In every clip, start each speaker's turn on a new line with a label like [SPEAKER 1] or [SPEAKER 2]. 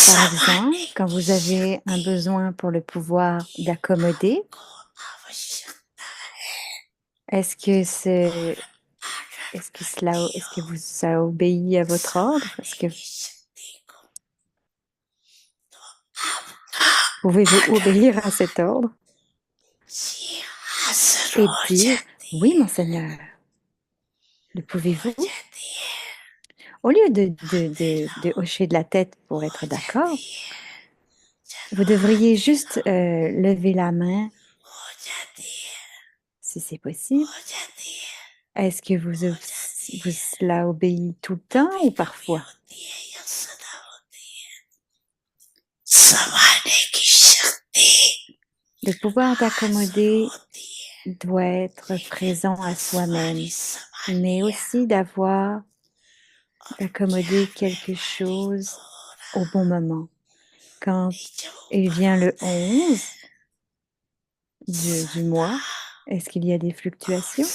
[SPEAKER 1] Par exemple, quand vous avez un besoin pour le pouvoir d'accommoder, est-ce que ça obéit à votre ordre? Est-ce que pouvez-vous obéir à cet ordre et dire oui, mon Seigneur? Le pouvez-vous? Au lieu de hocher de la tête pour être d'accord, vous devriez juste lever la main si c'est possible. Est-ce que cela obéit tout le temps ou parfois? Le pouvoir d'accommoder doit être présent à soi-même, mais aussi d'accommoder quelque chose au bon moment. Quand il vient le 11 du mois, est-ce qu'il y a des fluctuations?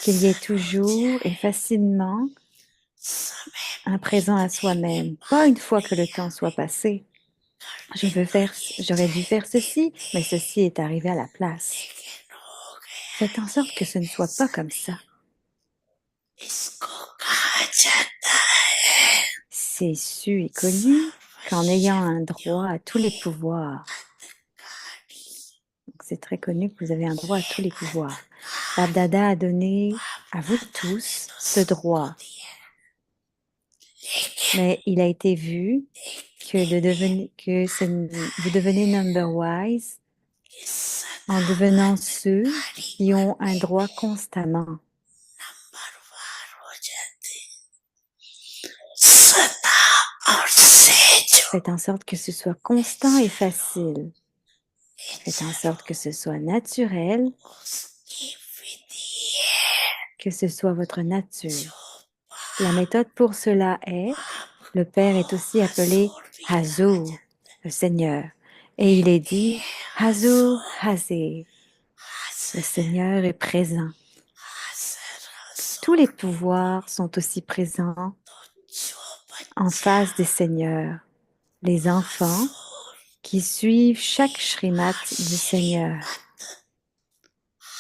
[SPEAKER 1] Qu'il y ait toujours et facilement un présent à soi-même, pas une fois que le temps soit passé. J'aurais dû faire ceci, mais ceci est arrivé à la place. Faites en sorte que ce ne soit pas comme ça. C'est su et connu qu'en ayant un droit à tous les pouvoirs, c'est très connu que vous avez un droit à tous les pouvoirs. Bab Dada a donné à vous tous ce droit. Mais il a été vu que vous devenez number wise en devenant ceux qui ont un droit constamment. Faites en sorte que ce soit constant et facile. Faites en sorte que ce soit naturel, que ce soit votre nature. La méthode pour cela est, le Père est aussi appelé Hazou, le Seigneur. Et il est dit, Hazou, Hazé. Le Seigneur est présent. Tous les pouvoirs sont aussi présents en face des seigneurs. Les enfants qui suivent chaque shrimat du Seigneur.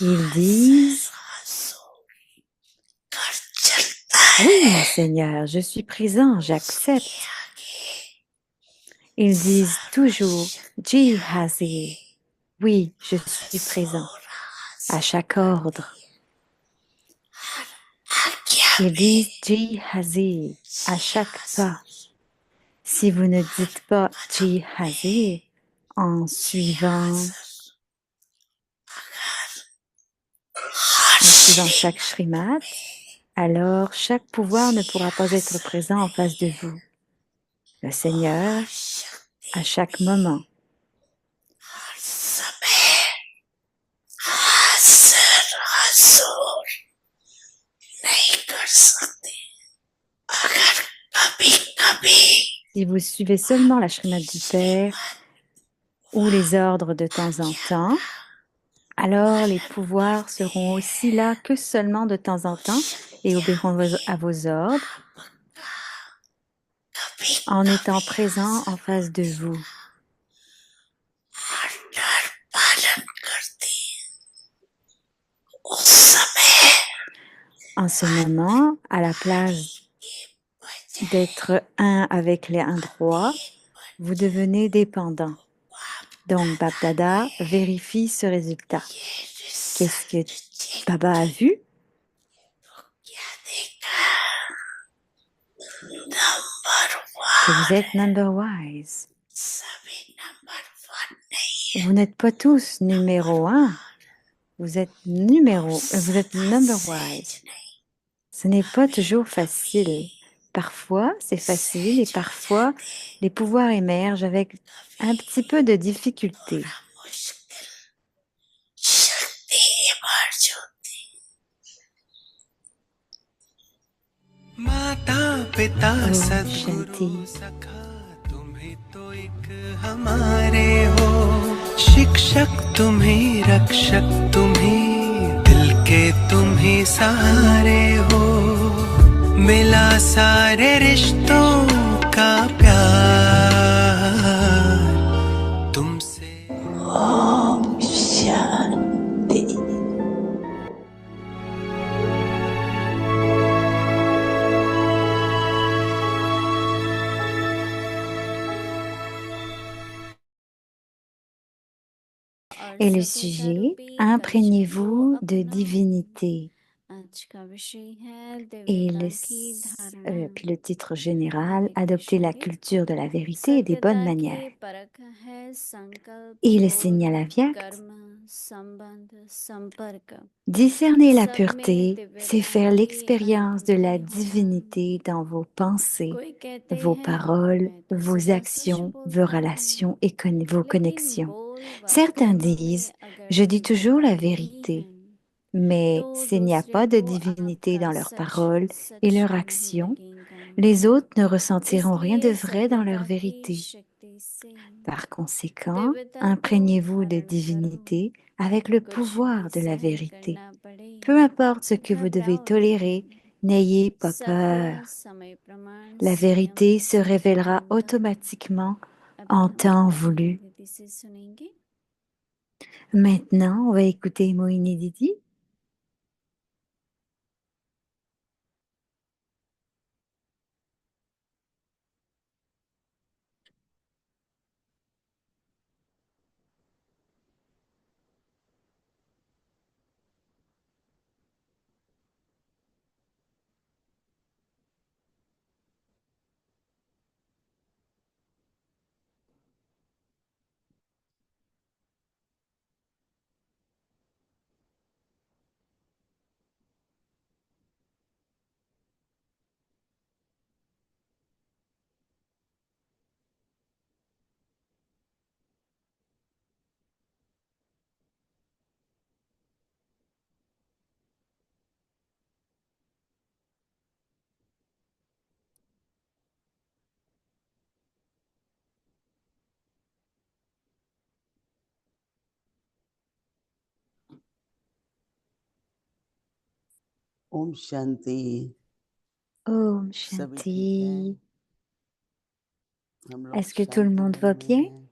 [SPEAKER 1] Ils disent, oui, mon Seigneur, je suis présent, j'accepte. Ils disent toujours, Jihazi, oui, je suis présent, à chaque ordre. Ils disent Jihazi, à chaque pas. Si vous ne dites pas Jihazi en suivant chaque shrimat, alors chaque pouvoir ne pourra pas être présent en face de vous. Le Seigneur, à chaque moment. Si vous suivez seulement la shrimat du Père ou les ordres de temps en temps, alors les pouvoirs seront aussi là que seulement de temps en temps et obéiront à vos ordres en étant présents en face de vous. En ce moment, à la place d'être un avec les un droit, vous devenez dépendant. Donc, Bab Dada vérifie ce résultat. Qu'est-ce que Baba a vu? Que vous êtes number wise. Vous n'êtes pas tous numéro 1. Vous êtes number wise. Ce n'est pas toujours facile. Parfois, c'est facile et parfois, les pouvoirs émergent avec un petit peu de difficulté. Om Shanti.
[SPEAKER 2] हमारे हो शिक्षक तुम्हें रक्षक तुम्हें दिल कि तुम ही सारे हो, मिला सारे रिश्तों का प्यार तुमसे।
[SPEAKER 3] ओम Shanti.
[SPEAKER 1] Et le sujet, imprégnez-vous de divinité. Et puis le titre général, adopter la culture de la vérité et des bonnes manières. Et le signal avyakt, discerner la pureté, c'est faire l'expérience de la divinité dans vos pensées, vos paroles, vos actions, vos relations et vos connexions. Certains disent, je dis toujours la vérité, mais s'il n'y a pas de divinité dans leurs paroles et leurs actions, les autres ne ressentiront rien de vrai dans leur vérité. Par conséquent, imprégnez-vous de divinité avec le pouvoir de la vérité. Peu importe ce que vous devez tolérer, n'ayez pas peur. La vérité se révélera automatiquement en temps voulu. Maintenant, on va écouter Moïni Didi.
[SPEAKER 3] Om Shanti.
[SPEAKER 1] Om
[SPEAKER 3] सभी ठीक हैं?
[SPEAKER 1] Shanti.
[SPEAKER 3] हम लोग
[SPEAKER 1] Est-ce que tout le monde
[SPEAKER 3] Shantivan
[SPEAKER 1] va
[SPEAKER 3] में
[SPEAKER 1] bien?
[SPEAKER 3] हैं।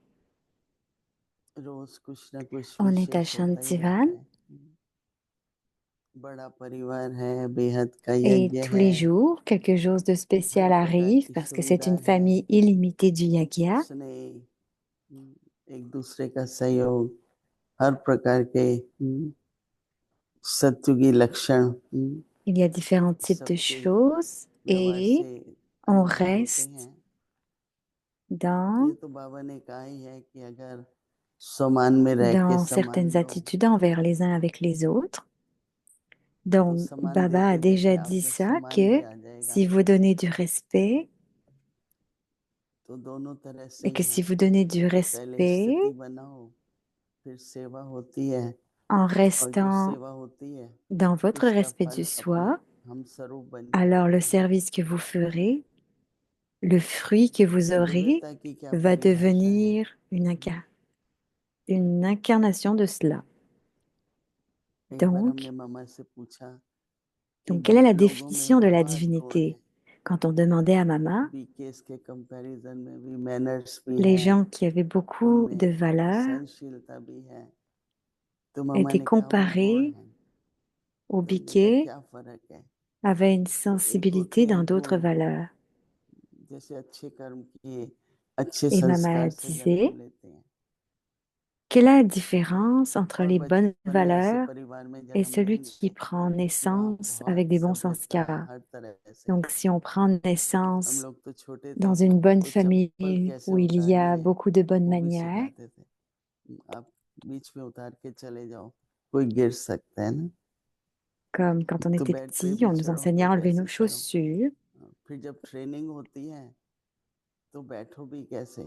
[SPEAKER 3] रोज कुछ ना कुछ
[SPEAKER 1] On est à
[SPEAKER 3] विशेष होता ही
[SPEAKER 1] Shantivan
[SPEAKER 3] रहता है। बड़ा परिवार है, बेहद का
[SPEAKER 1] et
[SPEAKER 3] यज्ञ
[SPEAKER 1] tous
[SPEAKER 3] है।
[SPEAKER 1] les jours, quelque chose de spécial
[SPEAKER 3] हर प्रकार
[SPEAKER 1] arrive
[SPEAKER 3] की
[SPEAKER 1] parce que c'est
[SPEAKER 3] सुविधा
[SPEAKER 1] une
[SPEAKER 3] है,
[SPEAKER 1] famille illimitée du Yagya.
[SPEAKER 3] स्नेह, एक दूसरे का सहयोग, हर प्रकार के सत्युगी लक्षण
[SPEAKER 1] Il y a différents types de
[SPEAKER 3] सबके
[SPEAKER 1] choses
[SPEAKER 3] व्यवहार
[SPEAKER 1] et
[SPEAKER 3] से
[SPEAKER 1] on
[SPEAKER 3] अनुभूत होते
[SPEAKER 1] reste
[SPEAKER 3] हैं।
[SPEAKER 1] dans,
[SPEAKER 3] ये तो बाबा ने कहा ही है कि अगर समान में रह के
[SPEAKER 1] dans
[SPEAKER 3] सम्मान
[SPEAKER 1] certaines
[SPEAKER 3] दो
[SPEAKER 1] attitudes envers les uns avec les autres.
[SPEAKER 3] तो
[SPEAKER 1] Donc,
[SPEAKER 3] सम्मान
[SPEAKER 1] Baba a
[SPEAKER 3] देते
[SPEAKER 1] déjà
[SPEAKER 3] देते आप
[SPEAKER 1] dit
[SPEAKER 3] में
[SPEAKER 1] ça,
[SPEAKER 3] सम्मान भी
[SPEAKER 1] que
[SPEAKER 3] आ जाएगा।
[SPEAKER 1] si vous donnez du respect
[SPEAKER 3] तो दोनों तरह से
[SPEAKER 1] et
[SPEAKER 3] ही
[SPEAKER 1] que
[SPEAKER 3] है।
[SPEAKER 1] si vous donnez du
[SPEAKER 3] पहले
[SPEAKER 1] respect
[SPEAKER 3] स्थिति बनाओ, फिर सेवा होती है,
[SPEAKER 1] en
[SPEAKER 3] और जो
[SPEAKER 1] restant
[SPEAKER 3] सेवा होती है
[SPEAKER 1] dans votre
[SPEAKER 3] उसका
[SPEAKER 1] respect
[SPEAKER 3] फल
[SPEAKER 1] du
[SPEAKER 3] अपने
[SPEAKER 1] soi,
[SPEAKER 3] हम स्वरूप बन
[SPEAKER 1] alors le
[SPEAKER 3] जाता है।
[SPEAKER 1] service que vous ferez, le fruit que vous aurez,
[SPEAKER 3] दिव्यता की क्या
[SPEAKER 1] va
[SPEAKER 3] परिभाषा है?
[SPEAKER 1] devenir une incarnation de cela.
[SPEAKER 3] एक बार हमने
[SPEAKER 1] Donc,
[SPEAKER 3] मामा से पूछा कि
[SPEAKER 1] donc, quelle est la
[SPEAKER 3] लोगों में
[SPEAKER 1] définition de la
[SPEAKER 3] बहुत गुण
[SPEAKER 1] divinité?
[SPEAKER 3] है,
[SPEAKER 1] Quand on demandait à Mama,
[SPEAKER 3] BKS के कंपैरिजन में भी मैनर्स भी
[SPEAKER 1] les
[SPEAKER 3] हैं,
[SPEAKER 1] gens qui avaient beaucoup de
[SPEAKER 3] उनमें
[SPEAKER 1] valeurs
[SPEAKER 3] सहनशीलता भी है। तो मामा
[SPEAKER 1] étaient
[SPEAKER 3] ने कहा वो गुण
[SPEAKER 1] comparés
[SPEAKER 3] है।
[SPEAKER 1] au
[SPEAKER 3] तो हमने कहा
[SPEAKER 1] biquet,
[SPEAKER 3] क्या फर्क है?
[SPEAKER 1] avaient une
[SPEAKER 3] तो एक होते
[SPEAKER 1] sensibilité dans
[SPEAKER 3] हैं
[SPEAKER 1] d'autres
[SPEAKER 3] गुण,
[SPEAKER 1] valeurs.
[SPEAKER 3] जैसे अच्छे कर्म किए, अच्छे
[SPEAKER 1] Et Mama
[SPEAKER 3] संस्कार से जन्म
[SPEAKER 1] disait,
[SPEAKER 3] लेते हैं,
[SPEAKER 1] quelle est la différence entre
[SPEAKER 3] और
[SPEAKER 1] les bonnes
[SPEAKER 3] बचपन में ऐसे
[SPEAKER 1] valeurs
[SPEAKER 3] परिवार में
[SPEAKER 1] et
[SPEAKER 3] जन्म
[SPEAKER 1] celui qui
[SPEAKER 3] लेंगे
[SPEAKER 1] prend
[SPEAKER 3] जहाँ
[SPEAKER 1] naissance avec
[SPEAKER 3] बहुत
[SPEAKER 1] des bons
[SPEAKER 3] सभ्यता है
[SPEAKER 1] sanskars?
[SPEAKER 3] हर तरह से।
[SPEAKER 1] Donc, si on prend
[SPEAKER 3] हम
[SPEAKER 1] naissance
[SPEAKER 3] लोग तो छोटे
[SPEAKER 1] dans
[SPEAKER 3] थे
[SPEAKER 1] une bonne
[SPEAKER 3] तो चप्पल
[SPEAKER 1] famille
[SPEAKER 3] कैसे
[SPEAKER 1] où il y a
[SPEAKER 3] उतारनी है
[SPEAKER 1] beaucoup de bonnes
[SPEAKER 3] वो भी
[SPEAKER 1] manières,
[SPEAKER 3] सिखाते थे। आप बीच में उतार के चले जाओ, कोई गिर सकता है ना।
[SPEAKER 1] comme quand on
[SPEAKER 3] तो
[SPEAKER 1] était
[SPEAKER 3] बेड पे
[SPEAKER 1] petit,
[SPEAKER 3] भी
[SPEAKER 1] on nous
[SPEAKER 3] चढ़ो
[SPEAKER 1] enseignait
[SPEAKER 3] तो
[SPEAKER 1] à enlever nos
[SPEAKER 3] कैसे चढ़ो,
[SPEAKER 1] chaussures.
[SPEAKER 3] फिर जब ट्रेनिंग होती है तो बैठो भी कैसे,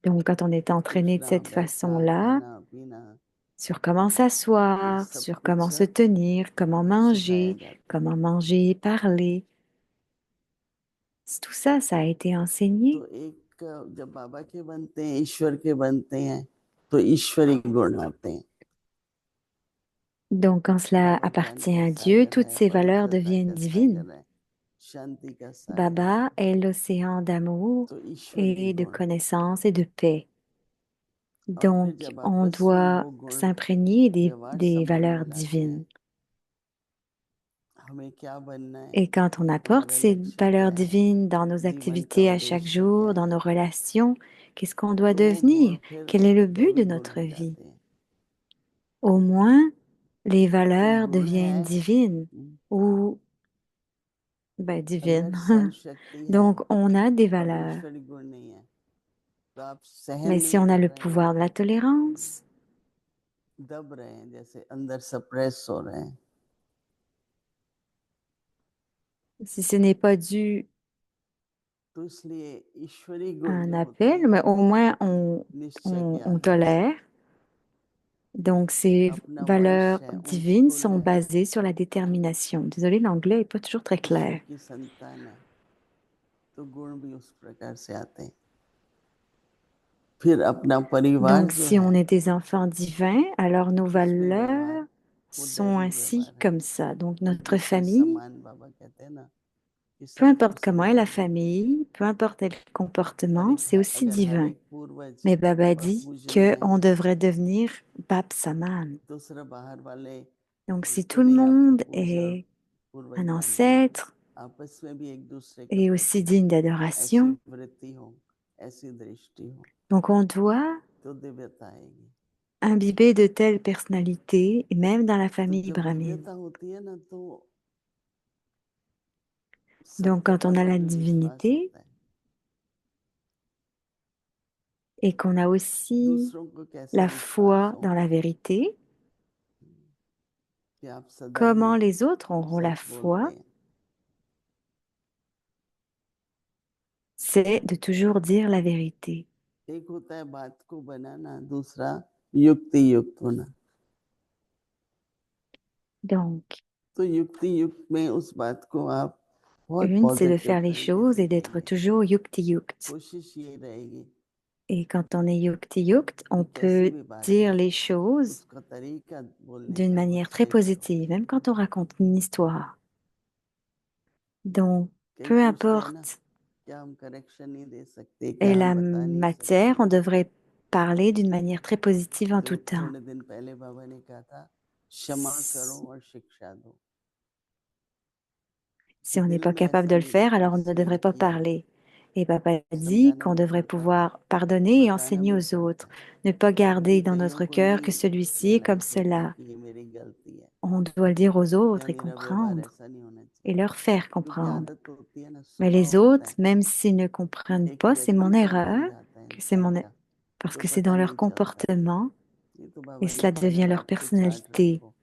[SPEAKER 1] Donc, quand on était entraîné de
[SPEAKER 3] उठना
[SPEAKER 1] cette
[SPEAKER 3] बैठना
[SPEAKER 1] façon-là,
[SPEAKER 3] खाना पीना,
[SPEAKER 1] sur comment
[SPEAKER 3] ये
[SPEAKER 1] s'asseoir,
[SPEAKER 3] सब
[SPEAKER 1] sur comment
[SPEAKER 3] कुछ
[SPEAKER 1] se tenir,
[SPEAKER 3] सिखाया जाता है।
[SPEAKER 1] comment manger et parler, tout ça, ça a été enseigné.
[SPEAKER 3] तो एक जब बाबा के बनते हैं, ईश्वर के बनते हैं, तो ईश्वरी गुण आते हैं।
[SPEAKER 1] Donc, quand cela
[SPEAKER 3] बाबा ज्ञान
[SPEAKER 1] appartient
[SPEAKER 3] का
[SPEAKER 1] à Dieu,
[SPEAKER 3] सागर
[SPEAKER 1] toutes
[SPEAKER 3] है,
[SPEAKER 1] ces valeurs
[SPEAKER 3] पवित्रता
[SPEAKER 1] deviennent
[SPEAKER 3] का
[SPEAKER 1] divines.
[SPEAKER 3] सागर है, शांति का सागर है।
[SPEAKER 1] Baba est l'océan d'amour
[SPEAKER 3] तो ईश्वरीय
[SPEAKER 1] et de
[SPEAKER 3] गुण,
[SPEAKER 1] connaissance et de paix.
[SPEAKER 3] और फिर
[SPEAKER 1] Donc,
[SPEAKER 3] जब
[SPEAKER 1] on
[SPEAKER 3] आपस में
[SPEAKER 1] doit
[SPEAKER 3] वो गुण
[SPEAKER 1] s'imprégner
[SPEAKER 3] व्यवहार
[SPEAKER 1] des
[SPEAKER 3] संबंध
[SPEAKER 1] valeurs
[SPEAKER 3] में लाते
[SPEAKER 1] divines.
[SPEAKER 3] हैं, हमें क्या बनना है,
[SPEAKER 1] Et quand on apporte
[SPEAKER 3] हमारा
[SPEAKER 1] ces
[SPEAKER 3] लक्ष्य
[SPEAKER 1] valeurs
[SPEAKER 3] क्या है,
[SPEAKER 1] divines dans nos
[SPEAKER 3] जीवन का
[SPEAKER 1] activités à chaque
[SPEAKER 3] उद्देश्य क्या
[SPEAKER 1] jour, dans
[SPEAKER 3] है,
[SPEAKER 1] nos relations, qu'est-ce qu'on doit
[SPEAKER 3] तो वो गुण
[SPEAKER 1] devenir?
[SPEAKER 3] फिर
[SPEAKER 1] Quel est le but de
[SPEAKER 3] दैवी गुण
[SPEAKER 1] notre
[SPEAKER 3] हो
[SPEAKER 1] vie?
[SPEAKER 3] जाते हैं।
[SPEAKER 1] Au moins, les
[SPEAKER 3] तो
[SPEAKER 1] valeurs
[SPEAKER 3] गुण है,
[SPEAKER 1] deviennent divines ou
[SPEAKER 3] अगर
[SPEAKER 1] divines.
[SPEAKER 3] सहन शक्ति है,
[SPEAKER 1] Donc, on a des
[SPEAKER 3] तो अब
[SPEAKER 1] valeurs.
[SPEAKER 3] ईश्वरीय गुण नहीं है, तो आप सहन
[SPEAKER 1] Mais si
[SPEAKER 3] नहीं
[SPEAKER 1] on a
[SPEAKER 3] कर
[SPEAKER 1] le
[SPEAKER 3] रहे हैं,
[SPEAKER 1] pouvoir de la tolérance,
[SPEAKER 3] दब रहे हैं, जैसे अंदर सप्रेस हो रहे हैं,
[SPEAKER 1] si ce n'est pas dû
[SPEAKER 3] तो इसलिए ईश्वरीय
[SPEAKER 1] à
[SPEAKER 3] गुण
[SPEAKER 1] un
[SPEAKER 3] जो होते
[SPEAKER 1] appel,
[SPEAKER 3] हैं
[SPEAKER 1] mais au moins
[SPEAKER 3] निश्चय के
[SPEAKER 1] on
[SPEAKER 3] आधार से,
[SPEAKER 1] tolère. Donc, ces
[SPEAKER 3] अपना वंश
[SPEAKER 1] valeurs
[SPEAKER 3] है उनकी
[SPEAKER 1] divines
[SPEAKER 3] कुल
[SPEAKER 1] sont
[SPEAKER 3] है,
[SPEAKER 1] basées sur la détermination. Désolée, l'anglais n'est pas toujours très
[SPEAKER 3] ईश्वर
[SPEAKER 1] clair.
[SPEAKER 3] की संतान है, तो गुण भी उस प्रकार से आते हैं। फिर अपना परिवार
[SPEAKER 1] Donc,
[SPEAKER 3] जो
[SPEAKER 1] si
[SPEAKER 3] है,
[SPEAKER 1] on est des enfants divins, alors nos
[SPEAKER 3] उसमें व्यवहार
[SPEAKER 1] valeurs
[SPEAKER 3] वो
[SPEAKER 1] sont
[SPEAKER 3] दैवी
[SPEAKER 1] ainsi
[SPEAKER 3] व्यवहार है,
[SPEAKER 1] comme ça. Donc,
[SPEAKER 3] एक
[SPEAKER 1] notre
[SPEAKER 3] दूसरे
[SPEAKER 1] famille,
[SPEAKER 3] समान, बाबा कहते हैं ना कि
[SPEAKER 1] peu
[SPEAKER 3] सबको
[SPEAKER 1] importe comment est la
[SPEAKER 3] समान।
[SPEAKER 1] famille, peu importe le
[SPEAKER 3] और
[SPEAKER 1] comportement,
[SPEAKER 3] एक
[SPEAKER 1] c'est aussi
[SPEAKER 3] अगर हर
[SPEAKER 1] divin.
[SPEAKER 3] एक पूर्वज
[SPEAKER 1] Mais Baba
[SPEAKER 3] बाबा
[SPEAKER 1] dit
[SPEAKER 3] पूजनीय
[SPEAKER 1] qu'on
[SPEAKER 3] है,
[SPEAKER 1] devrait devenir Bab Saman.
[SPEAKER 3] दूसरा बाहर वाले
[SPEAKER 1] Donc, si
[SPEAKER 3] उसको
[SPEAKER 1] tout le
[SPEAKER 3] नहीं आपको
[SPEAKER 1] monde
[SPEAKER 3] पूज्य
[SPEAKER 1] est
[SPEAKER 3] पूर्वज
[SPEAKER 1] un
[SPEAKER 3] मानते,
[SPEAKER 1] ancêtre
[SPEAKER 3] आपस में भी एक दूसरे के
[SPEAKER 1] et aussi
[SPEAKER 3] प्रति
[SPEAKER 1] digne
[SPEAKER 3] ऐसी
[SPEAKER 1] d'adoration,
[SPEAKER 3] वृत्ति हो, ऐसी दृष्टि हो,
[SPEAKER 1] donc on doit
[SPEAKER 3] तो दिव्यता आएगी।
[SPEAKER 1] imbiber de telles personnalités, et même dans la
[SPEAKER 3] तो
[SPEAKER 1] famille
[SPEAKER 3] जब
[SPEAKER 1] brahmine.
[SPEAKER 3] दिव्यता होती है ना, तो
[SPEAKER 1] Donc, quand
[SPEAKER 3] सत्यता
[SPEAKER 1] on a
[SPEAKER 3] पर
[SPEAKER 1] la
[SPEAKER 3] भी विश्वास
[SPEAKER 1] divinité
[SPEAKER 3] होता है,
[SPEAKER 1] et qu'on a aussi
[SPEAKER 3] दूसरों को कैसे
[SPEAKER 1] la
[SPEAKER 3] विश्वास
[SPEAKER 1] foi
[SPEAKER 3] हो
[SPEAKER 1] dans la vérité,
[SPEAKER 3] कि आप सदा ही
[SPEAKER 1] comment les autres auront la
[SPEAKER 3] सच बोलते
[SPEAKER 1] foi,
[SPEAKER 3] हैं।
[SPEAKER 1] c'est de toujours dire la vérité.
[SPEAKER 3] एक होता है बात को बनाना, दूसरा युक्ति युक्त होना।
[SPEAKER 1] Donc,
[SPEAKER 3] तो युक्ति युक्त में उस बात को आप बहुत
[SPEAKER 1] une, c'est de
[SPEAKER 3] positive
[SPEAKER 1] faire les
[SPEAKER 3] तरीके
[SPEAKER 1] choses
[SPEAKER 3] से
[SPEAKER 1] et d'être
[SPEAKER 3] कहेंगे।
[SPEAKER 1] toujours yukti yukt.
[SPEAKER 3] कोशिश ये रहेगी
[SPEAKER 1] Et quand on est yukti yukt, on
[SPEAKER 3] कि कैसी
[SPEAKER 1] peut
[SPEAKER 3] भी बात
[SPEAKER 1] dire
[SPEAKER 3] हो,
[SPEAKER 1] les choses
[SPEAKER 3] उसका तरीका बोलने
[SPEAKER 1] d'une
[SPEAKER 3] का
[SPEAKER 1] manière
[SPEAKER 3] बहुत
[SPEAKER 1] très
[SPEAKER 3] सही हो,
[SPEAKER 1] positive, même quand on raconte une histoire. Donc,
[SPEAKER 3] कई
[SPEAKER 1] peu
[SPEAKER 3] पूछते हैं ना,
[SPEAKER 1] importe
[SPEAKER 3] क्या हम करेक्शन नहीं दे सकते,
[SPEAKER 1] est
[SPEAKER 3] क्या हम
[SPEAKER 1] la
[SPEAKER 3] बता नहीं
[SPEAKER 1] matière,
[SPEAKER 3] सकते।
[SPEAKER 1] on devrait parler d'une manière très positive en tout
[SPEAKER 3] तो
[SPEAKER 1] temps.
[SPEAKER 3] थोड़े दिन पहले बाबा ने कहा था, क्षमा करो और शिक्षा दो,
[SPEAKER 1] Si
[SPEAKER 3] कि
[SPEAKER 1] on n'est
[SPEAKER 3] दिल
[SPEAKER 1] pas
[SPEAKER 3] में
[SPEAKER 1] capable
[SPEAKER 3] ऐसा
[SPEAKER 1] de le
[SPEAKER 3] नहीं
[SPEAKER 1] faire,
[SPEAKER 3] रखना,
[SPEAKER 1] alors on ne devrait
[SPEAKER 3] इसलिए
[SPEAKER 1] pas
[SPEAKER 3] किया है,
[SPEAKER 1] parler. Et papa dit
[SPEAKER 3] समझाना
[SPEAKER 1] qu'on
[SPEAKER 3] भी
[SPEAKER 1] devrait
[SPEAKER 3] पड़ता है,
[SPEAKER 1] pouvoir pardonner et
[SPEAKER 3] बताना
[SPEAKER 1] enseigner
[SPEAKER 3] भी
[SPEAKER 1] aux
[SPEAKER 3] पड़ता
[SPEAKER 1] autres.
[SPEAKER 3] है,
[SPEAKER 1] Ne pas
[SPEAKER 3] क्योंकि
[SPEAKER 1] garder dans
[SPEAKER 3] कईयों
[SPEAKER 1] notre
[SPEAKER 3] को
[SPEAKER 1] cœur que
[SPEAKER 3] नहीं
[SPEAKER 1] celui-ci est comme
[SPEAKER 3] रियलाइज होता
[SPEAKER 1] cela.
[SPEAKER 3] कि ये मेरी गलती है,
[SPEAKER 1] On doit le dire aux
[SPEAKER 3] या
[SPEAKER 1] autres et
[SPEAKER 3] मेरा व्यवहार
[SPEAKER 1] comprendre
[SPEAKER 3] ऐसा नहीं होना
[SPEAKER 1] et
[SPEAKER 3] चाहिए,
[SPEAKER 1] leur faire
[SPEAKER 3] क्योंकि
[SPEAKER 1] comprendre.
[SPEAKER 3] आदत होती है ना,
[SPEAKER 1] Mais les
[SPEAKER 3] स्वभाव होता
[SPEAKER 1] autres,
[SPEAKER 3] है,
[SPEAKER 1] même s'ils ne comprennent
[SPEAKER 3] एक
[SPEAKER 1] pas, c'est mon
[SPEAKER 3] व्यक्तित्व
[SPEAKER 1] erreur,
[SPEAKER 3] बन जाता है
[SPEAKER 1] que c'est
[SPEAKER 3] इंसान का,
[SPEAKER 1] parce
[SPEAKER 3] जो
[SPEAKER 1] que c'est dans
[SPEAKER 3] पता
[SPEAKER 1] leur
[SPEAKER 3] नहीं चलता।
[SPEAKER 1] comportement
[SPEAKER 3] ये तो
[SPEAKER 1] et
[SPEAKER 3] बाबा ने
[SPEAKER 1] cela
[SPEAKER 3] कहा
[SPEAKER 1] devient leur
[SPEAKER 3] बात को चार्ट
[SPEAKER 1] personnalité
[SPEAKER 3] रखो,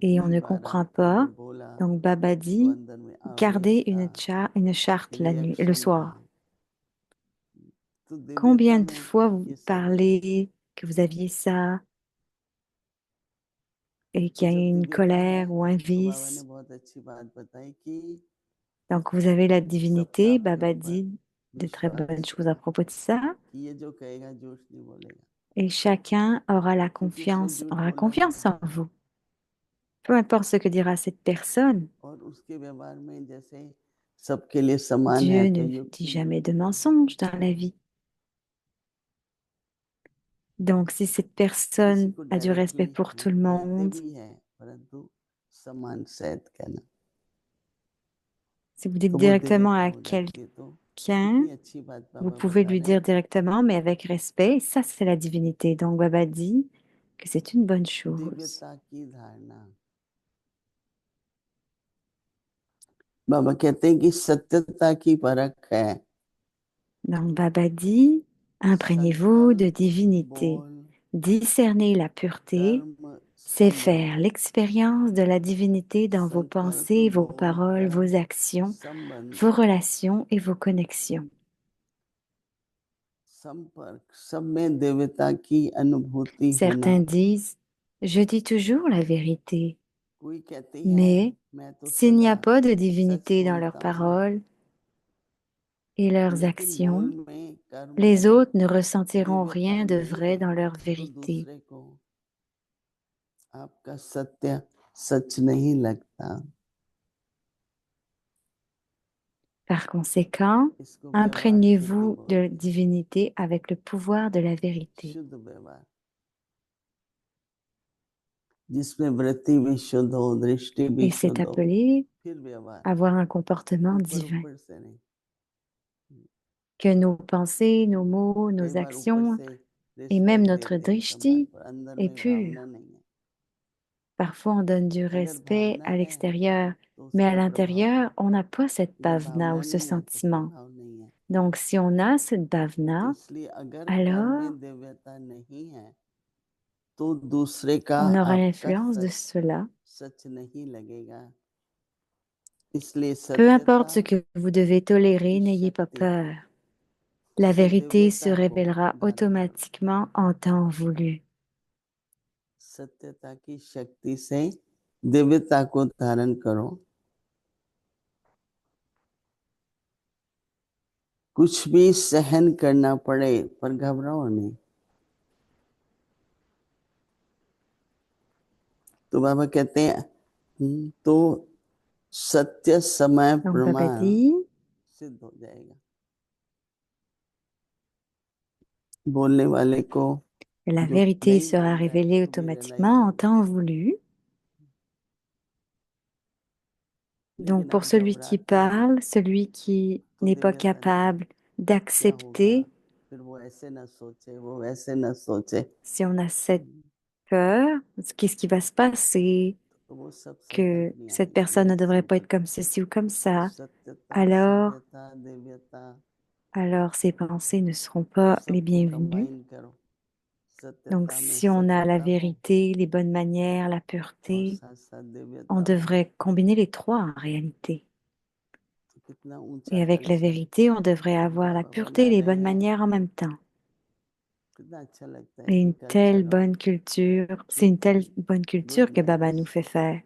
[SPEAKER 1] et on
[SPEAKER 3] कितनी
[SPEAKER 1] ne
[SPEAKER 3] बार
[SPEAKER 1] comprend
[SPEAKER 3] आपको ये
[SPEAKER 1] pas.
[SPEAKER 3] बोला
[SPEAKER 1] Donc Baba
[SPEAKER 3] तो
[SPEAKER 1] dit,
[SPEAKER 3] अंदर में
[SPEAKER 1] gardez
[SPEAKER 3] आवेग था,
[SPEAKER 1] une charte la nuit, le
[SPEAKER 3] reaction था।
[SPEAKER 1] soir.
[SPEAKER 3] तो दिव्यता
[SPEAKER 1] Combien de
[SPEAKER 3] में
[SPEAKER 1] fois vous
[SPEAKER 3] ये सब है।
[SPEAKER 1] parlez que vous aviez ça et
[SPEAKER 3] तो
[SPEAKER 1] qu'il y a
[SPEAKER 3] जब
[SPEAKER 1] une
[SPEAKER 3] दिव्यता है,
[SPEAKER 1] colère ou un
[SPEAKER 3] तो बाबा ने
[SPEAKER 1] vice?
[SPEAKER 3] बहुत अच्छी बात बताई कि
[SPEAKER 1] Donc vous avez la
[SPEAKER 3] सबका
[SPEAKER 1] divinité,
[SPEAKER 3] आपके
[SPEAKER 1] Baba
[SPEAKER 3] ऊपर
[SPEAKER 1] dit de très bonnes
[SPEAKER 3] विश्वास
[SPEAKER 1] choses à
[SPEAKER 3] होगा
[SPEAKER 1] propos de ça
[SPEAKER 3] कि ये जो कहेगा झूठ नहीं बोलेगा,
[SPEAKER 1] et chacun aura
[SPEAKER 3] क्योंकि उसने झूठ
[SPEAKER 1] aura
[SPEAKER 3] बोला नहीं
[SPEAKER 1] confiance en vous. Peu importe ce que dira cette personne,
[SPEAKER 3] और उसके व्यवहार में जैसे सबके लिए समान है,
[SPEAKER 1] Dieu
[SPEAKER 3] तो
[SPEAKER 1] ne dit
[SPEAKER 3] युक्ति
[SPEAKER 1] jamais
[SPEAKER 3] युक्त
[SPEAKER 1] de
[SPEAKER 3] है।
[SPEAKER 1] mensonge dans la vie. Donc si cette
[SPEAKER 3] किसी
[SPEAKER 1] personne
[SPEAKER 3] को
[SPEAKER 1] a du respect
[SPEAKER 3] directly
[SPEAKER 1] pour tout le
[SPEAKER 3] कहते
[SPEAKER 1] monde,
[SPEAKER 3] भी हैं, परंतु समान सहित कहना,
[SPEAKER 1] si vous dites
[SPEAKER 3] तो वो
[SPEAKER 1] directement
[SPEAKER 3] दिव्यता
[SPEAKER 1] à
[SPEAKER 3] हो जाती है। तो
[SPEAKER 1] quelqu'un,
[SPEAKER 3] कितनी अच्छी बात
[SPEAKER 1] vous
[SPEAKER 3] बाबा
[SPEAKER 1] pouvez
[SPEAKER 3] बता
[SPEAKER 1] lui
[SPEAKER 3] रहे हैं
[SPEAKER 1] dire directement, mais avec respect. Ça, c'est la divinité. Donc, Baba dit que c'est une bonne chose.
[SPEAKER 3] दिव्यता की धारणा। बाबा कहते हैं कि सत्यता की परख है,
[SPEAKER 1] Donc, Baba dit, imprégnez-vous de
[SPEAKER 3] संकल्प
[SPEAKER 1] divinité.
[SPEAKER 3] बोल
[SPEAKER 1] Discerner la pureté,
[SPEAKER 3] कर्म
[SPEAKER 1] c'est
[SPEAKER 3] संबंध,
[SPEAKER 1] faire l'expérience de la divinité dans vos
[SPEAKER 3] संकल्प
[SPEAKER 1] pensées, vos
[SPEAKER 3] बोल
[SPEAKER 1] paroles,
[SPEAKER 3] कर्म
[SPEAKER 1] vos actions,
[SPEAKER 3] संबंध,
[SPEAKER 1] vos relations et vos connexions.
[SPEAKER 3] संपर्क, सब में दिव्यता की अनुभूति होना।
[SPEAKER 1] Certains disent, je dis toujours la vérité,
[SPEAKER 3] कोई कहती है
[SPEAKER 1] mais
[SPEAKER 3] मैं तो
[SPEAKER 1] s'il n'y
[SPEAKER 3] सदा
[SPEAKER 1] a pas de
[SPEAKER 3] such
[SPEAKER 1] divinité dans leurs
[SPEAKER 3] बोलता हूँ,
[SPEAKER 1] paroles et leurs
[SPEAKER 3] लेकिन
[SPEAKER 1] actions,
[SPEAKER 3] बोल में कर्म
[SPEAKER 1] les
[SPEAKER 3] में
[SPEAKER 1] autres ne ressentiront
[SPEAKER 3] दिव्यता
[SPEAKER 1] rien de
[SPEAKER 3] नहीं
[SPEAKER 1] vrai
[SPEAKER 3] है,
[SPEAKER 1] dans leur
[SPEAKER 3] तो
[SPEAKER 1] vérité.
[SPEAKER 3] दूसरे को आपका सत्य सच नहीं लगता,
[SPEAKER 1] Par conséquent,
[SPEAKER 3] इसको व्यवहार शुद्धि
[SPEAKER 1] imprégnez-vous de
[SPEAKER 3] बोलते हैं,
[SPEAKER 1] divinité avec le pouvoir de la vérité.
[SPEAKER 3] शुद्ध व्यवहार, जिसमें वृत्ति भी शुद्ध हो, दृष्टि भी
[SPEAKER 1] Et c'est
[SPEAKER 3] शुद्ध हो,
[SPEAKER 1] appelé
[SPEAKER 3] फिर व्यवहार,
[SPEAKER 1] avoir un comportement
[SPEAKER 3] ऊपर
[SPEAKER 1] divin.
[SPEAKER 3] ऊपर से नहीं।
[SPEAKER 1] Que nos pensées, nos mots,
[SPEAKER 3] कई
[SPEAKER 1] nos
[SPEAKER 3] बार ऊपर
[SPEAKER 1] actions
[SPEAKER 3] से
[SPEAKER 1] et même
[SPEAKER 3] रिस्पेक्ट
[SPEAKER 1] notre
[SPEAKER 3] देते हैं समाज
[SPEAKER 1] drishti
[SPEAKER 3] पर, अंदर
[SPEAKER 1] est
[SPEAKER 3] में
[SPEAKER 1] pur.
[SPEAKER 3] भावना नहीं है।
[SPEAKER 1] Parfois, on donne du
[SPEAKER 3] अगर
[SPEAKER 1] respect
[SPEAKER 3] भावना
[SPEAKER 1] à
[SPEAKER 3] है
[SPEAKER 1] l'extérieur,
[SPEAKER 3] तो
[SPEAKER 1] mais à
[SPEAKER 3] उसका प्रभाव,
[SPEAKER 1] l'intérieur, on n'a pas cette
[SPEAKER 3] अगर
[SPEAKER 1] bhavna
[SPEAKER 3] भावना
[SPEAKER 1] ou ce
[SPEAKER 3] नहीं है तो
[SPEAKER 1] sentiment.
[SPEAKER 3] प्रभाव नहीं है।
[SPEAKER 1] Donc, si on a cette
[SPEAKER 3] तो
[SPEAKER 1] bhavna,
[SPEAKER 3] इसलिए अगर घर
[SPEAKER 1] alors
[SPEAKER 3] में दिव्यता नहीं है तो दूसरे का
[SPEAKER 1] on aura
[SPEAKER 3] आपका
[SPEAKER 1] l'influence de
[SPEAKER 3] सच
[SPEAKER 1] cela.
[SPEAKER 3] सच नहीं लगेगा। इसलिए
[SPEAKER 1] Peu
[SPEAKER 3] सत्यता
[SPEAKER 1] importe ce que vous devez tolérer,
[SPEAKER 3] की
[SPEAKER 1] n'ayez pas
[SPEAKER 3] शक्ति,
[SPEAKER 1] peur. La
[SPEAKER 3] उस
[SPEAKER 1] vérité se
[SPEAKER 3] दिव्यता को
[SPEAKER 1] révélera
[SPEAKER 3] धारण करो।
[SPEAKER 1] automatiquement en temps voulu.
[SPEAKER 3] सत्यता की शक्ति से दिव्यता को धारण करो। कुछ भी सहन करना पड़े पर घबराओ नहीं। तो बाबा कहते हैं तो सत्य समय
[SPEAKER 1] Donc, Baba
[SPEAKER 3] प्रमाण
[SPEAKER 1] dit,
[SPEAKER 3] सिद्ध हो जाएगा। बोलने वाले को
[SPEAKER 1] la
[SPEAKER 3] जो
[SPEAKER 1] vérité
[SPEAKER 3] नहीं
[SPEAKER 1] sera
[SPEAKER 3] बोल रहा है
[SPEAKER 1] révélée
[SPEAKER 3] उसको भी रियलाइज
[SPEAKER 1] automatiquement en
[SPEAKER 3] होगा।
[SPEAKER 1] temps voulu. Donc,
[SPEAKER 3] लेकिन
[SPEAKER 1] pour
[SPEAKER 3] आप
[SPEAKER 1] celui qui
[SPEAKER 3] घबराते हैं
[SPEAKER 1] parle, celui qui
[SPEAKER 3] तो
[SPEAKER 1] n'est pas
[SPEAKER 3] दिव्यता नहीं,
[SPEAKER 1] capable
[SPEAKER 3] क्या होगा,
[SPEAKER 1] d'accepter,
[SPEAKER 3] फिर वो ऐसे ना सोचे, वो वैसे ना सोचे,
[SPEAKER 1] si on a cette peur, qu'est-ce qui va se passer,
[SPEAKER 3] तो वो सब
[SPEAKER 1] que
[SPEAKER 3] संकल्प नहीं
[SPEAKER 1] cette
[SPEAKER 3] आएंगे,
[SPEAKER 1] personne
[SPEAKER 3] ये
[SPEAKER 1] ne devrait pas être
[SPEAKER 3] संकल्प।
[SPEAKER 1] comme ceci ou comme
[SPEAKER 3] तो
[SPEAKER 1] ça,
[SPEAKER 3] सत्यता,
[SPEAKER 1] alors,
[SPEAKER 3] सभ्यता, दिव्यता,
[SPEAKER 1] alors ces pensées ne seront
[SPEAKER 3] वो
[SPEAKER 1] pas les
[SPEAKER 3] सबको
[SPEAKER 1] bienvenues.
[SPEAKER 3] कंबाइन करो।
[SPEAKER 1] Donc,
[SPEAKER 3] सत्यता में
[SPEAKER 1] si on a la
[SPEAKER 3] सभ्यता हो
[SPEAKER 1] vérité, les bonnes manières, la
[SPEAKER 3] और
[SPEAKER 1] pureté,
[SPEAKER 3] साथ साथ
[SPEAKER 1] on
[SPEAKER 3] दिव्यता हो,
[SPEAKER 1] devrait combiner les trois en réalité.
[SPEAKER 3] तो कितना ऊंचा
[SPEAKER 1] Et avec la
[SPEAKER 3] culture
[SPEAKER 1] vérité, on devrait avoir la
[SPEAKER 3] बाबा
[SPEAKER 1] pureté
[SPEAKER 3] बना
[SPEAKER 1] et les
[SPEAKER 3] रहे
[SPEAKER 1] bonnes
[SPEAKER 3] हैं।
[SPEAKER 1] manières en même temps.
[SPEAKER 3] कितना अच्छा लगता है
[SPEAKER 1] Et
[SPEAKER 3] ये
[SPEAKER 1] une telle
[SPEAKER 3] कल्चर, और
[SPEAKER 1] bonne culture, c'est une telle
[SPEAKER 3] truthful,
[SPEAKER 1] bonne
[SPEAKER 3] good
[SPEAKER 1] culture que Baba nous
[SPEAKER 3] manners.
[SPEAKER 1] fait faire.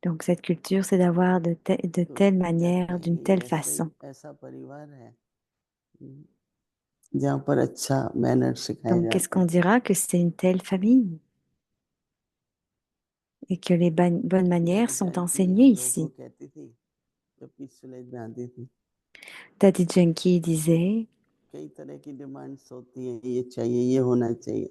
[SPEAKER 1] Donc cette culture, c'est d'avoir de
[SPEAKER 3] तो
[SPEAKER 1] telle
[SPEAKER 3] क्या
[SPEAKER 1] manière, d'une
[SPEAKER 3] कहेंगे,
[SPEAKER 1] telle
[SPEAKER 3] ये ऐसे
[SPEAKER 1] façon.
[SPEAKER 3] ऐसा परिवार है जहाँ पर अच्छा मैनर सिखाए
[SPEAKER 1] Donc qu'est-ce
[SPEAKER 3] जाते
[SPEAKER 1] qu'on
[SPEAKER 3] हैं।
[SPEAKER 1] dira que c'est une telle famille et que les bonnes manières
[SPEAKER 3] दादी
[SPEAKER 1] sont
[SPEAKER 3] जानकी
[SPEAKER 1] enseignées
[SPEAKER 3] हम लोगों को
[SPEAKER 1] ici.
[SPEAKER 3] कहती थी जब पीस विलेज में आती थी,
[SPEAKER 1] Daddy Junkie disait
[SPEAKER 3] कई तरह की डिमांड्स होती हैं, ये चाहिए, ये होना चाहिए।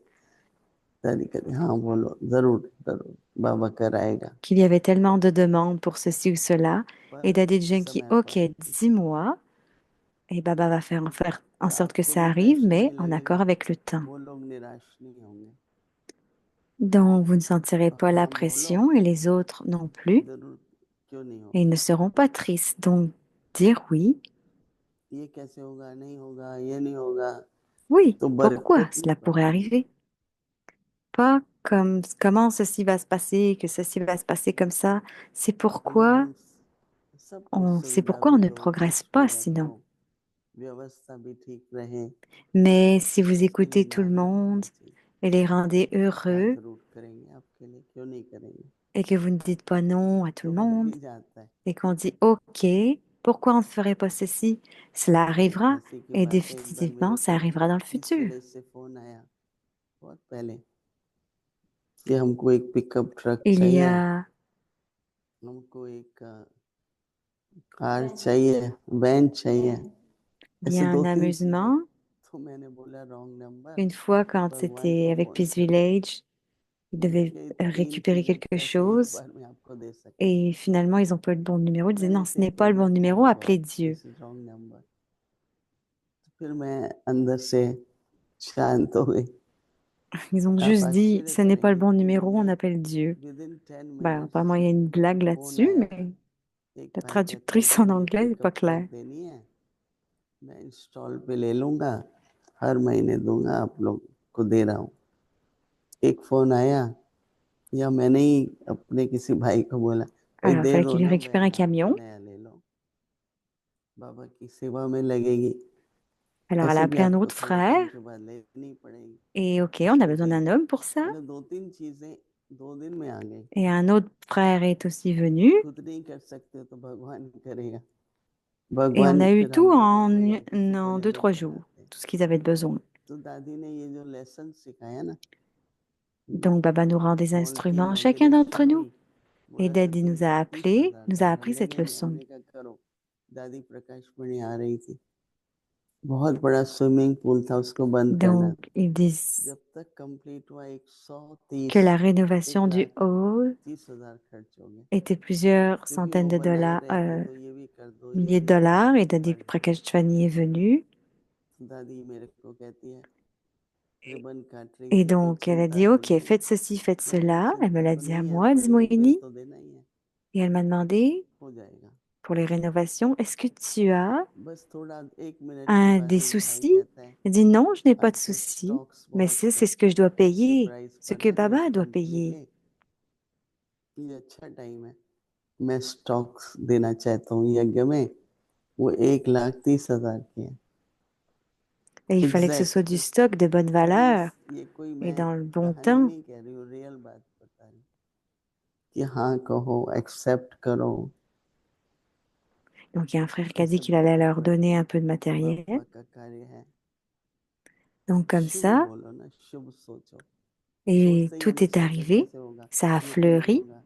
[SPEAKER 3] दादी कहती हाँ बोलो, जरूर जरूर बाबा कराएगा।
[SPEAKER 1] qu'il y avait tellement de demandes pour ceci ou cela. Et
[SPEAKER 3] पर
[SPEAKER 1] Daddy Junkie,
[SPEAKER 3] समय
[SPEAKER 1] ok,
[SPEAKER 3] पर,
[SPEAKER 1] 10 mois, et Baba va faire en
[SPEAKER 3] तो
[SPEAKER 1] sorte que
[SPEAKER 3] आपको
[SPEAKER 1] ça
[SPEAKER 3] भी
[SPEAKER 1] arrive,
[SPEAKER 3] प्रेशर
[SPEAKER 1] mais
[SPEAKER 3] नहीं
[SPEAKER 1] en
[SPEAKER 3] लगेगा,
[SPEAKER 1] accord avec le temps.
[SPEAKER 3] वो लोग निराश नहीं होंगे।
[SPEAKER 1] Donc vous ne sentirez pas la
[SPEAKER 3] हाँ बोलो,
[SPEAKER 1] pression et les autres non plus.
[SPEAKER 3] जरूर, क्यों नहीं
[SPEAKER 1] Et ils
[SPEAKER 3] होगा,
[SPEAKER 1] ne seront pas tristes. Donc dire oui,
[SPEAKER 3] ये कैसे होगा, नहीं होगा, ये नहीं होगा,
[SPEAKER 1] oui,
[SPEAKER 3] तो
[SPEAKER 1] pourquoi
[SPEAKER 3] बरकत नहीं
[SPEAKER 1] cela pourrait
[SPEAKER 3] बढ़ेगी।
[SPEAKER 1] arriver? Pas comme comment ceci va se passer, que ceci va se passer comme ça. C'est
[SPEAKER 3] अगर
[SPEAKER 1] pourquoi
[SPEAKER 3] हम सब कुछ
[SPEAKER 1] c'est
[SPEAKER 3] सुविधा
[SPEAKER 1] pourquoi on
[SPEAKER 3] भी
[SPEAKER 1] ne
[SPEAKER 3] दो,
[SPEAKER 1] progresse
[SPEAKER 3] कुछ भी
[SPEAKER 1] pas
[SPEAKER 3] रखो,
[SPEAKER 1] sinon.
[SPEAKER 3] व्यवस्था भी ठीक रहे,
[SPEAKER 1] Mais si vous
[SPEAKER 3] उसके लिए
[SPEAKER 1] écoutez tout le
[SPEAKER 3] नाम नहीं
[SPEAKER 1] monde
[SPEAKER 3] होना चाहिए।
[SPEAKER 1] et les rendez
[SPEAKER 3] हाँ
[SPEAKER 1] heureux
[SPEAKER 3] जरूर करेंगे आपके लिए, क्यों नहीं करेंगे,
[SPEAKER 1] et que vous ne dites pas non à tout
[SPEAKER 3] तो
[SPEAKER 1] le
[SPEAKER 3] हो
[SPEAKER 1] monde
[SPEAKER 3] भी जाता है।
[SPEAKER 1] et qu'on dit OK, pourquoi on ne ferait pas ceci? Cela
[SPEAKER 3] एक
[SPEAKER 1] arrivera
[SPEAKER 3] हंसी की
[SPEAKER 1] et
[SPEAKER 3] बात है, एक बार
[SPEAKER 1] définitivement
[SPEAKER 3] मेरे
[SPEAKER 1] ça
[SPEAKER 3] को
[SPEAKER 1] arrivera dans le
[SPEAKER 3] पीस
[SPEAKER 1] futur.
[SPEAKER 3] विलेज से फोन आया बहुत पहले कि हमको एक पिकअप ट्रक
[SPEAKER 1] Il y
[SPEAKER 3] चाहिए,
[SPEAKER 1] a
[SPEAKER 3] हमको एक कार चाहिए, वैन चाहिए, ऐसे
[SPEAKER 1] bien
[SPEAKER 3] दो
[SPEAKER 1] un
[SPEAKER 3] तीन चीजें।
[SPEAKER 1] amusement.
[SPEAKER 3] तो मैंने बोला wrong number,
[SPEAKER 1] Une fois, quand
[SPEAKER 3] भगवान
[SPEAKER 1] c'était
[SPEAKER 3] को
[SPEAKER 1] avec
[SPEAKER 3] फोन
[SPEAKER 1] Peace
[SPEAKER 3] करो,
[SPEAKER 1] Village, ils devaient
[SPEAKER 3] ये तीन
[SPEAKER 1] récupérer
[SPEAKER 3] चीजें
[SPEAKER 1] quelque
[SPEAKER 3] कैसे एक
[SPEAKER 1] chose
[SPEAKER 3] बार में आपको दे सकते हैं।
[SPEAKER 1] et finalement, ils n'ont pas eu le bon numéro. Ils disaient
[SPEAKER 3] मैंने
[SPEAKER 1] non, ce n'est
[SPEAKER 3] कहा
[SPEAKER 1] pas le bon
[SPEAKER 3] ओ
[SPEAKER 1] numéro, appelez
[SPEAKER 3] God,
[SPEAKER 1] Dieu.
[SPEAKER 3] This is wrong number. फिर मैं अंदर से शांत हो गई।
[SPEAKER 1] Ils ont
[SPEAKER 3] आप
[SPEAKER 1] juste dit
[SPEAKER 3] आश्चर्य
[SPEAKER 1] ce n'est pas le
[SPEAKER 3] करेंगे
[SPEAKER 1] bon
[SPEAKER 3] कि
[SPEAKER 1] numéro,
[SPEAKER 3] मुझे
[SPEAKER 1] on appelle Dieu.
[SPEAKER 3] With in 10
[SPEAKER 1] Bah,
[SPEAKER 3] minutes
[SPEAKER 1] apparemment, il y a une blague
[SPEAKER 3] phone
[SPEAKER 1] là-dessus,
[SPEAKER 3] आया।
[SPEAKER 1] mais
[SPEAKER 3] एक
[SPEAKER 1] la
[SPEAKER 3] भाई कहता है
[SPEAKER 1] traductrice
[SPEAKER 3] कि
[SPEAKER 1] en
[SPEAKER 3] मुझे
[SPEAKER 1] anglais n'est pas
[SPEAKER 3] pickup truck
[SPEAKER 1] claire.
[SPEAKER 3] देनी है, मैं इंस्टॉल पे ले लूंगा, हर महीने दूंगा, आप लोग को दे रहा हूँ। एक फोन आया, या मैंने ही अपने किसी भाई को बोला भाई
[SPEAKER 1] Alors, il
[SPEAKER 3] दे
[SPEAKER 1] fallait
[SPEAKER 3] दो
[SPEAKER 1] qu'il lui
[SPEAKER 3] ना
[SPEAKER 1] récupère un
[SPEAKER 3] वैन, आपका
[SPEAKER 1] camion.
[SPEAKER 3] नया ले लो, बाबा की सेवा में लगेगी,
[SPEAKER 1] Alors, elle a
[SPEAKER 3] ऐसे भी
[SPEAKER 1] appelé un
[SPEAKER 3] आपको
[SPEAKER 1] autre
[SPEAKER 3] थोड़ा
[SPEAKER 1] frère.
[SPEAKER 3] टाइम के बाद लेनी पड़ेगी।
[SPEAKER 1] Et OK, on a besoin
[SPEAKER 3] देखिए
[SPEAKER 1] d'un homme pour ça.
[SPEAKER 3] मैंने दो तीन चीजें 2 दिन में आ गई।
[SPEAKER 1] Et un autre frère est aussi venu.
[SPEAKER 3] खुद नहीं कर सकते हो तो भगवान करेगा,
[SPEAKER 1] Et on
[SPEAKER 3] भगवान
[SPEAKER 1] a eu
[SPEAKER 3] फिर
[SPEAKER 1] tout
[SPEAKER 3] हमको देगा या किसी को
[SPEAKER 1] en
[SPEAKER 3] ले
[SPEAKER 1] deux, trois
[SPEAKER 3] लेके
[SPEAKER 1] jours,
[SPEAKER 3] जाते हैं।
[SPEAKER 1] tout ce qu'ils avaient besoin.
[SPEAKER 3] तो दादी ने ये जो लेसन सिखाया ना,
[SPEAKER 1] Donc, Baba nous rend des
[SPEAKER 3] call की
[SPEAKER 1] instruments, chacun d'entre
[SPEAKER 3] inauguration
[SPEAKER 1] nous.
[SPEAKER 3] हुई,
[SPEAKER 1] Et
[SPEAKER 3] बोला
[SPEAKER 1] Daddy
[SPEAKER 3] सचिन
[SPEAKER 1] nous a
[SPEAKER 3] को तीस
[SPEAKER 1] appelés,
[SPEAKER 3] हजार
[SPEAKER 1] nous a
[SPEAKER 3] dollar
[SPEAKER 1] appris cette
[SPEAKER 3] लगेंगे।
[SPEAKER 1] leçon.
[SPEAKER 3] हमने कहा करो। दादी प्रकाश मणि आ रही थी, बहुत बड़ा स्विमिंग पूल था, उसको बंद करना
[SPEAKER 1] Donc,
[SPEAKER 3] था।
[SPEAKER 1] ils disent
[SPEAKER 3] जब तक कंप्लीट हुआ
[SPEAKER 1] que
[SPEAKER 3] 130
[SPEAKER 1] la
[SPEAKER 3] एक
[SPEAKER 1] rénovation du
[SPEAKER 3] लाख
[SPEAKER 1] hall
[SPEAKER 3] तीस हजार खर्च हो गए,
[SPEAKER 1] était plusieurs
[SPEAKER 3] क्योंकि
[SPEAKER 1] centaines
[SPEAKER 3] वो
[SPEAKER 1] de
[SPEAKER 3] बने
[SPEAKER 1] dollars,
[SPEAKER 3] रहे कि तो ये भी कर दो, ये
[SPEAKER 1] milliers de
[SPEAKER 3] भी कर दो,
[SPEAKER 1] dollars. Et Daddy
[SPEAKER 3] बढ़ गया।
[SPEAKER 1] Prakashvani est venu.
[SPEAKER 3] दादी मेरे को कहती है, रिबन काट रही
[SPEAKER 1] Et
[SPEAKER 3] थी तो
[SPEAKER 1] donc, elle a
[SPEAKER 3] चिंता
[SPEAKER 1] dit,
[SPEAKER 3] हो
[SPEAKER 1] OK,
[SPEAKER 3] रही है।
[SPEAKER 1] फaites ceci, faites
[SPEAKER 3] मैंने कहा
[SPEAKER 1] cela. Elle me
[SPEAKER 3] चिंता
[SPEAKER 1] l'a
[SPEAKER 3] तो
[SPEAKER 1] dit à
[SPEAKER 3] नहीं है
[SPEAKER 1] moi,
[SPEAKER 3] पर बिल
[SPEAKER 1] Zmoini.
[SPEAKER 3] तो देना ही है,
[SPEAKER 1] Et elle m'a demandé,
[SPEAKER 3] हो जाएगा।
[SPEAKER 1] pour les rénovations, est-ce que tu as
[SPEAKER 3] बस थोड़ा 1 मिनट के बाद
[SPEAKER 1] des
[SPEAKER 3] एक भाई
[SPEAKER 1] soucis?
[SPEAKER 3] कहता है,
[SPEAKER 1] Elle dit, non, je n'ai pas de
[SPEAKER 3] आजकल
[SPEAKER 1] soucis.
[SPEAKER 3] स्टॉक्स
[SPEAKER 1] Mais
[SPEAKER 3] बहुत
[SPEAKER 1] c'est ce que je dois
[SPEAKER 3] अच्छे
[SPEAKER 1] payer,
[SPEAKER 3] प्राइस
[SPEAKER 1] ce
[SPEAKER 3] पर
[SPEAKER 1] que
[SPEAKER 3] है इस
[SPEAKER 1] Baba doit
[SPEAKER 3] कंपनी
[SPEAKER 1] payer.
[SPEAKER 3] के, ये अच्छा टाइम है, मैं स्टॉक्स देना चाहता हूँ यज्ञ में। वो 1,30,000 के हैं,
[SPEAKER 1] Et il fallait que ce soit
[SPEAKER 3] exact.
[SPEAKER 1] du stock de bonne
[SPEAKER 3] और
[SPEAKER 1] valeur
[SPEAKER 3] ये कोई
[SPEAKER 1] et
[SPEAKER 3] मैं
[SPEAKER 1] dans le bon
[SPEAKER 3] कहानी
[SPEAKER 1] temps.
[SPEAKER 3] नहीं कह रही हूँ, रियल बात बता रही हूँ कि हाँ कहो, एक्सेप्ट करो।
[SPEAKER 1] Donc, il y a un frère qui a dit
[SPEAKER 3] ऐसे
[SPEAKER 1] qu'il allait leur
[SPEAKER 3] बाबा
[SPEAKER 1] donner un peu de matériel.
[SPEAKER 3] का कार्य है।
[SPEAKER 1] Donc, comme
[SPEAKER 3] शुभ
[SPEAKER 1] ça,
[SPEAKER 3] बोलो ना, शुभ सोचो।
[SPEAKER 1] et
[SPEAKER 3] सोचते ही
[SPEAKER 1] tout
[SPEAKER 3] हम
[SPEAKER 1] est
[SPEAKER 3] सोचे
[SPEAKER 1] arrivé.
[SPEAKER 3] कैसे होगा,
[SPEAKER 1] Ça a
[SPEAKER 3] ये तो नहीं
[SPEAKER 1] fleuri.
[SPEAKER 3] होगा,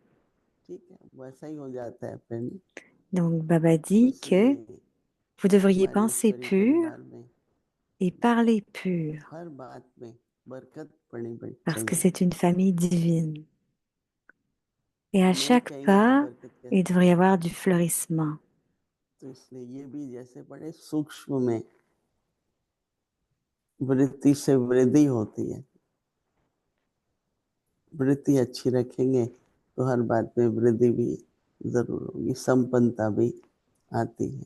[SPEAKER 3] ठीक है, वैसा ही हो जाता है फ्रेंड।
[SPEAKER 1] Donc, Baba
[SPEAKER 3] तो
[SPEAKER 1] dit que
[SPEAKER 3] इसलिए
[SPEAKER 1] vous devriez
[SPEAKER 3] हमारे
[SPEAKER 1] penser
[SPEAKER 3] ईश्वरी
[SPEAKER 1] pur
[SPEAKER 3] परिवार में
[SPEAKER 1] et parler pur,
[SPEAKER 3] हर बात में बरकत पड़नी
[SPEAKER 1] parce que
[SPEAKER 3] चाहिए।
[SPEAKER 1] c'est une famille divine. Et à
[SPEAKER 3] नहीं
[SPEAKER 1] chaque
[SPEAKER 3] कहेंगे तो
[SPEAKER 1] pas,
[SPEAKER 3] बरकत
[SPEAKER 1] il
[SPEAKER 3] कैसे
[SPEAKER 1] devrait y
[SPEAKER 3] आएगी।
[SPEAKER 1] avoir du fleurissement.
[SPEAKER 3] तो इसलिए ये भी जैसे बड़े सूक्ष्म में वृत्ति से वृद्धि होती है। वृत्ति अच्छी रखेंगे तो हर बात में वृद्धि भी जरूर होगी, संपन्नता भी आती है।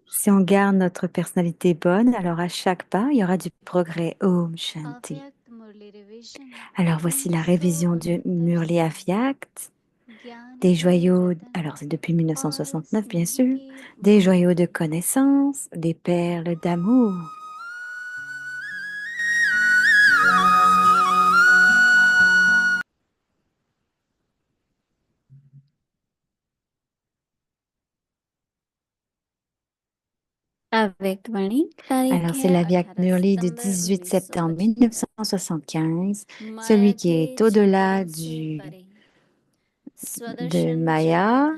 [SPEAKER 1] Si on garde notre personnalité bonne, alors à chaque pas, il y aura du progrès. Om Shanti. Alors voici la révision du Murli Avyakt, des joyaux, alors c'est depuis 1969 bien sûr, des joyaux de connaissance, des perles d'amour. Alors c'est la Vyak Murli du 18 septembre 1975, celui qui est au-delà de Maya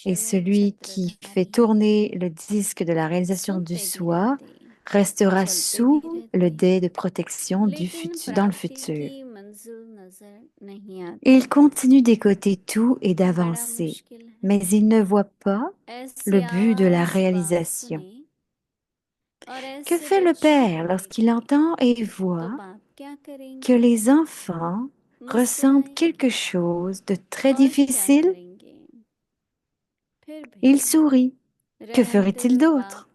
[SPEAKER 1] et celui qui fait tourner le disque de la réalisation du soi restera sous le dé de protection du futur, dans le futur. Il continue d'écouter tout et d'avancer, mais il ne voit pas le but de la réalisation. Que fait le père lorsqu'il entend et voit que les enfants ressentent quelque chose de très difficile? Il sourit. Que ferait-il d'autre?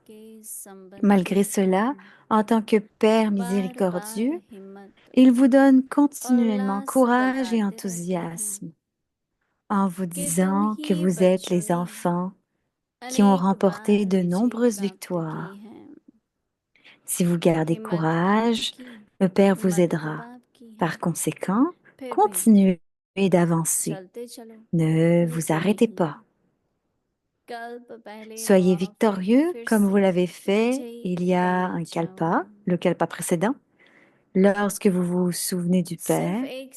[SPEAKER 1] Malgré cela, en tant que Père miséricordieux, il vous donne continuellement courage et enthousiasme en vous disant que vous êtes les enfants qui ont remporté de nombreuses victoires. Si vous gardez courage, le Père vous aidera. Par conséquent, continuez d'avancer. Ne vous arrêtez pas. Soyez victorieux comme vous l'avez fait il y a un kalpa, le kalpa précédent, lorsque vous vous souvenez du Père. Ne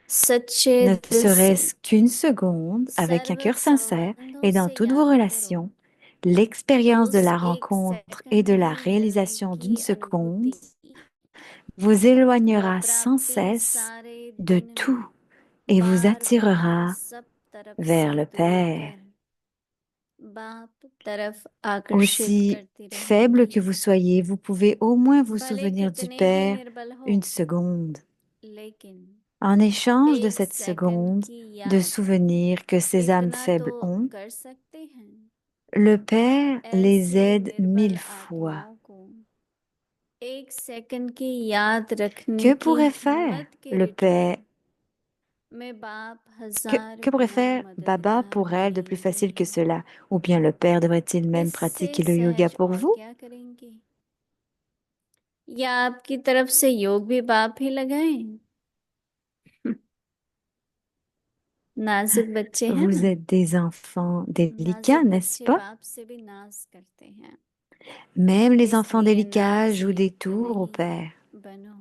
[SPEAKER 1] serait-ce qu'une seconde, avec un cœur sincère et dans toutes vos relations, l'expérience de la rencontre et de la réalisation d'une seconde vous éloignera sans cesse de tout et vous attirera vers le Père. Aussi faible que vous soyez, vous pouvez au moins vous souvenir du Père une seconde. En échange de cette seconde de souvenir que ces âmes faibles ont, le Père les aide 1000 fois. Que pourrait faire le Père? Que pourrait faire Baba pour elle de plus facile que cela? Ou bien le Père devrait-il même pratiquer le yoga pour vous?
[SPEAKER 4] या आपकी तरफ से योग भी बाप ही लगाएं? नाजुक बच्चे हैं
[SPEAKER 1] Vous
[SPEAKER 4] ना,
[SPEAKER 1] êtes des enfants délicats,
[SPEAKER 4] नाजुक
[SPEAKER 1] n'est-ce
[SPEAKER 4] बच्चे
[SPEAKER 1] pas?
[SPEAKER 4] बाप से भी नाज करते हैं।
[SPEAKER 1] Même les enfants
[SPEAKER 4] इसलिए
[SPEAKER 1] délicats jouent des
[SPEAKER 4] नाजुक
[SPEAKER 1] tours au
[SPEAKER 4] नहीं
[SPEAKER 1] Père.
[SPEAKER 4] बनो,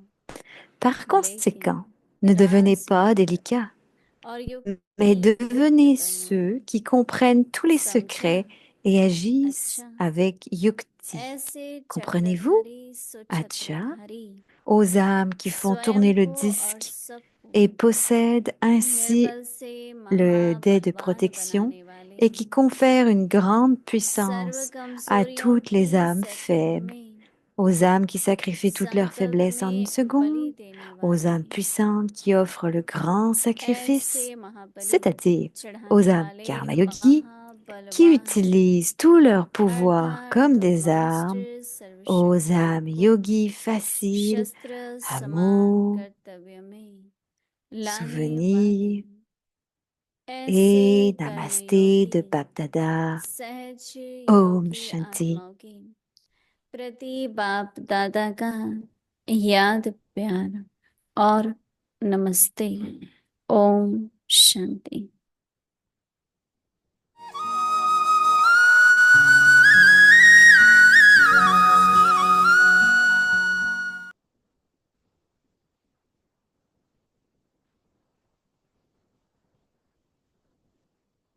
[SPEAKER 1] Par conséquent,
[SPEAKER 4] लेकिन
[SPEAKER 1] ne devenez
[SPEAKER 4] राज
[SPEAKER 1] pas
[SPEAKER 4] बनकर
[SPEAKER 1] délicats,
[SPEAKER 4] और
[SPEAKER 1] mais
[SPEAKER 4] युक्ति युक्त
[SPEAKER 1] devenez
[SPEAKER 4] बनो।
[SPEAKER 1] ceux qui comprennent tous les
[SPEAKER 4] समझा?
[SPEAKER 1] secrets et agissent
[SPEAKER 4] अच्छा,
[SPEAKER 1] avec yukti.
[SPEAKER 4] ऐसे
[SPEAKER 1] Comprenez-vous?
[SPEAKER 4] चक्रधारी
[SPEAKER 1] Acha,
[SPEAKER 4] सुछत्रधारी
[SPEAKER 1] aux âmes qui font
[SPEAKER 4] स्वयं
[SPEAKER 1] tourner le
[SPEAKER 4] को और
[SPEAKER 1] disque
[SPEAKER 4] सबको
[SPEAKER 1] et possèdent ainsi
[SPEAKER 4] निर्बल से
[SPEAKER 1] le dé de
[SPEAKER 4] महाबलवान
[SPEAKER 1] protection
[SPEAKER 4] बनाने वाले,
[SPEAKER 1] et qui confèrent une grande
[SPEAKER 4] सर्व
[SPEAKER 1] puissance à
[SPEAKER 4] कमजोरियों
[SPEAKER 1] toutes les
[SPEAKER 4] की
[SPEAKER 1] âmes
[SPEAKER 4] सेकंड
[SPEAKER 1] faibles,
[SPEAKER 4] में
[SPEAKER 1] aux âmes qui sacrifient toutes leurs
[SPEAKER 4] संकल्प
[SPEAKER 1] faiblesses en une
[SPEAKER 4] में
[SPEAKER 1] seconde,
[SPEAKER 4] बलि देने
[SPEAKER 1] aux âmes
[SPEAKER 4] वाले,
[SPEAKER 1] puissantes qui offrent le grand sacrifice,
[SPEAKER 4] ऐसे महाबलि
[SPEAKER 1] c'est-à-dire aux
[SPEAKER 4] चढ़ाने
[SPEAKER 1] âmes
[SPEAKER 4] वाले
[SPEAKER 1] karma yogi qui
[SPEAKER 4] महाबलवान,
[SPEAKER 1] utilisent tout leur pouvoir
[SPEAKER 4] अर्थात
[SPEAKER 1] comme
[SPEAKER 4] the
[SPEAKER 1] des armes,
[SPEAKER 4] master
[SPEAKER 1] aux
[SPEAKER 4] सर्वशक्तियों
[SPEAKER 1] âmes
[SPEAKER 4] को
[SPEAKER 1] yogi faciles,
[SPEAKER 4] शस्त्र समान
[SPEAKER 1] amour,
[SPEAKER 4] कर्तव्य में लाने वाले,
[SPEAKER 1] souvenir
[SPEAKER 4] ऐसे
[SPEAKER 1] et Namasté
[SPEAKER 4] कर्मयोगी
[SPEAKER 1] de Bapdada.
[SPEAKER 4] सहज
[SPEAKER 1] Om
[SPEAKER 4] योगी
[SPEAKER 1] Shanti.
[SPEAKER 4] आत्माओं की प्रति बाप दादा का याद प्यार और नमस्ते। ओम शांति।